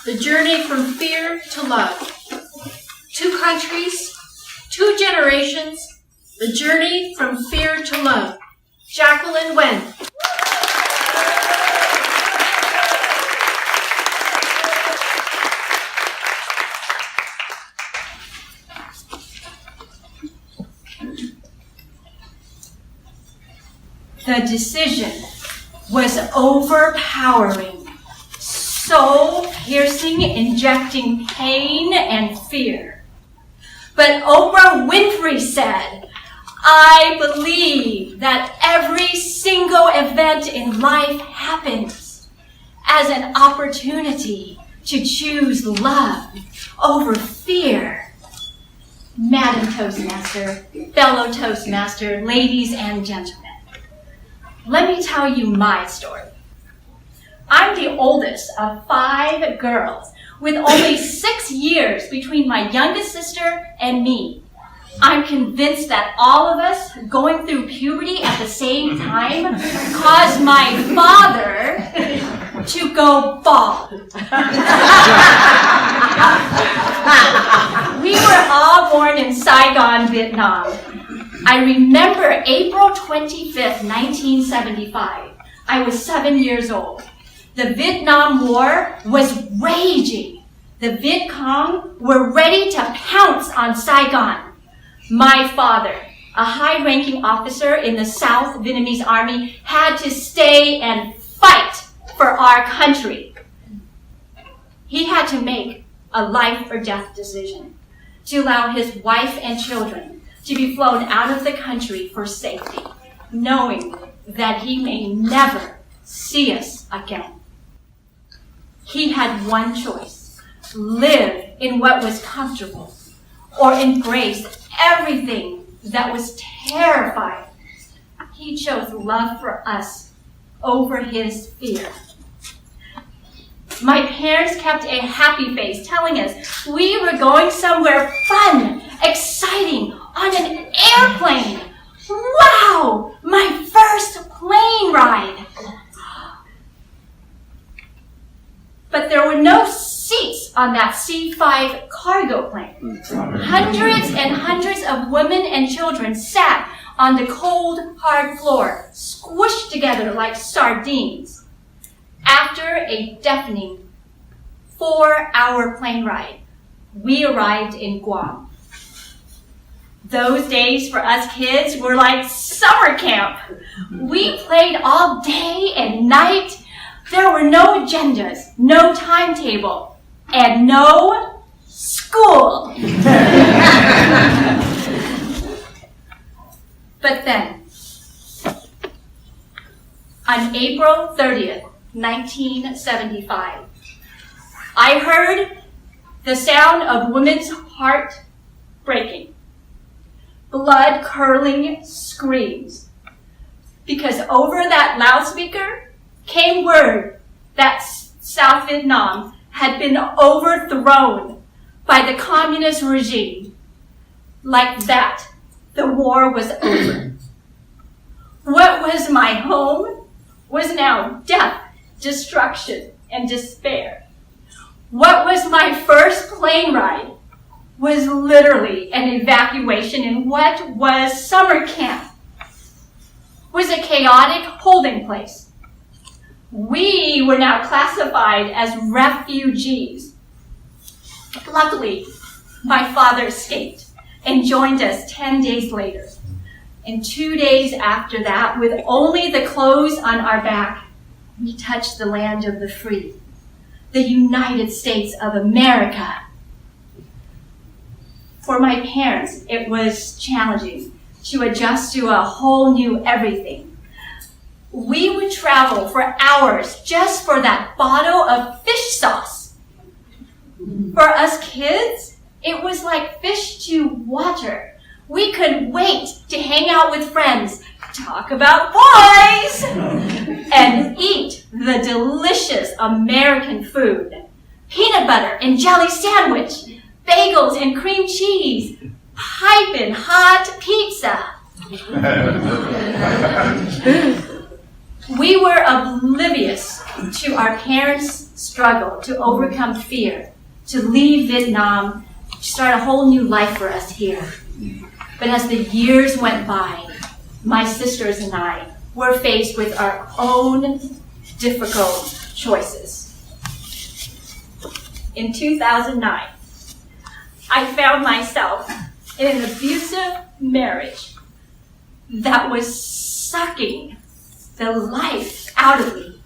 The journey from fear to love. 2 countries, 2 generations. The journey from fear to love. Jacqueline T.D. The decision was overpowering, soul-piercing, injecting pain and fear. But Oprah Winfrey said, "I believe that every single event in life happens as an opportunity to choose love over fear." Madam Toastmaster, fellow Toastmaster, ladies and gentlemen, let me tell you my story. I'm the oldest of 5 girls, with only 6 years between my youngest sister and me. I'm convinced that all of us going through puberty at the same time caused my father to go bald. We were all born in Saigon, Vietnam. I remember April 25th, 1975. I was 7 years old. The Vietnam War was raging. The Viet Cong were ready to pounce on Saigon. My father, a high-ranking officer in the South Vietnamese Army, had to stay and fight for our country. He had to make a life or death decision to allow his wife and children to be flown out of the country for safety, knowing that he may never see us again. He had one choice: live in what was comfortable or embrace everything that was terrifying. He chose love for us over his fear. My parents kept a happy face, telling us we were going somewhere fun, exciting, on an airplane. Wow, my first plane ride. But there were no seats on that C-5 cargo plane. Hundreds and hundreds of women and children sat on the cold, hard floor, squished together like sardines. After a deafening 4-hour plane ride, we arrived in Guam. Those days for us kids were like summer camp. We played all day and night. There were no agendas, no timetable, and no school. But then, on April 30th, 1975, I heard the sound of women's heart breaking, blood-curdling screams, because over that loudspeaker came word that South Vietnam had been overthrown by the communist regime. Like that, the war was over. What was my home was now death, destruction, and despair. What was my first plane ride was literally an evacuation in what was summer camp. Was a chaotic holding place. We were now classified as refugees. Luckily, my father escaped and joined us 10 days later. And 2 days after that, with only the clothes on our back, we touched the land of the free, the United States of America. For my parents, it was challenging to adjust to a whole new everything. We would travel for hours just for that bottle of fish sauce. For us kids, it was like fish to water. We couldn't wait to hang out with friends, talk about boys, and eat the delicious American food. Peanut butter and jelly sandwich, bagels and cream cheese, piping hot pizza. We were oblivious to our parents' struggle to overcome fear, to leave Vietnam, start a whole new life for us here. But as the years went by, my sisters and I were faced with our own difficult choices. In 2009, I found myself in an abusive marriage that was sucking the life out of me.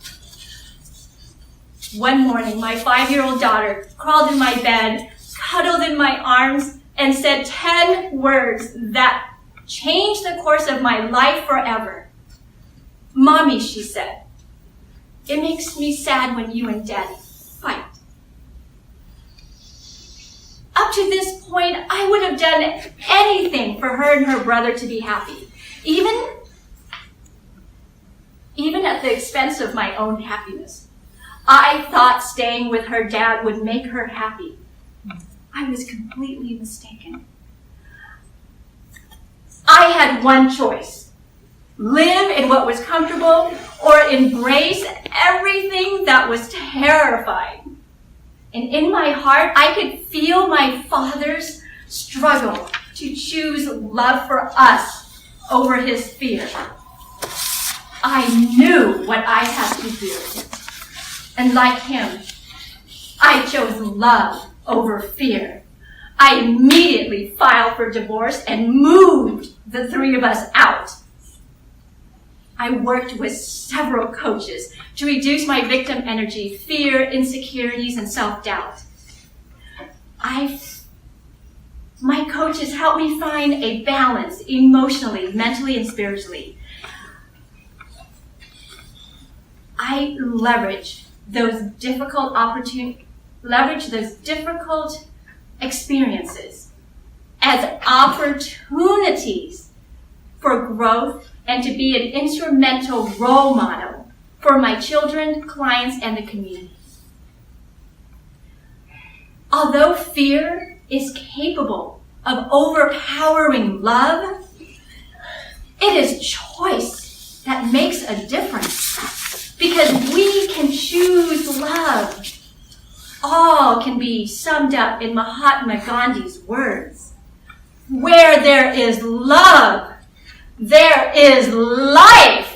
One morning, my 5-year-old daughter crawled in my bed, cuddled in my arms, and said 10 words that changed the course of my life forever. "Mommy," she said, "it makes me sad when you and Daddy fight." Up to this point, I would have done anything for her and her brother to be happy, even at the expense of my own happiness. I thought staying with her dad would make her happy. I was completely mistaken. I had one choice: live in what was comfortable or embrace everything that was terrifying. And in my heart, I could feel my father's struggle to choose love for us over his fear. I knew what I had to do. And like him, I chose love over fear. I immediately filed for divorce and moved the 3 of us out. I worked with several coaches to reduce my victim energy, fear, insecurities, and self-doubt. My coaches helped me find a balance emotionally, mentally, and spiritually. I leverage those difficult experiences as opportunities for growth and to be an instrumental role model for my children, clients, and the community. Although fear is capable of overpowering love, it is choice that makes a difference, because we can choose love. All can be summed up in Mahatma Gandhi's words: "Where there is love, there is life."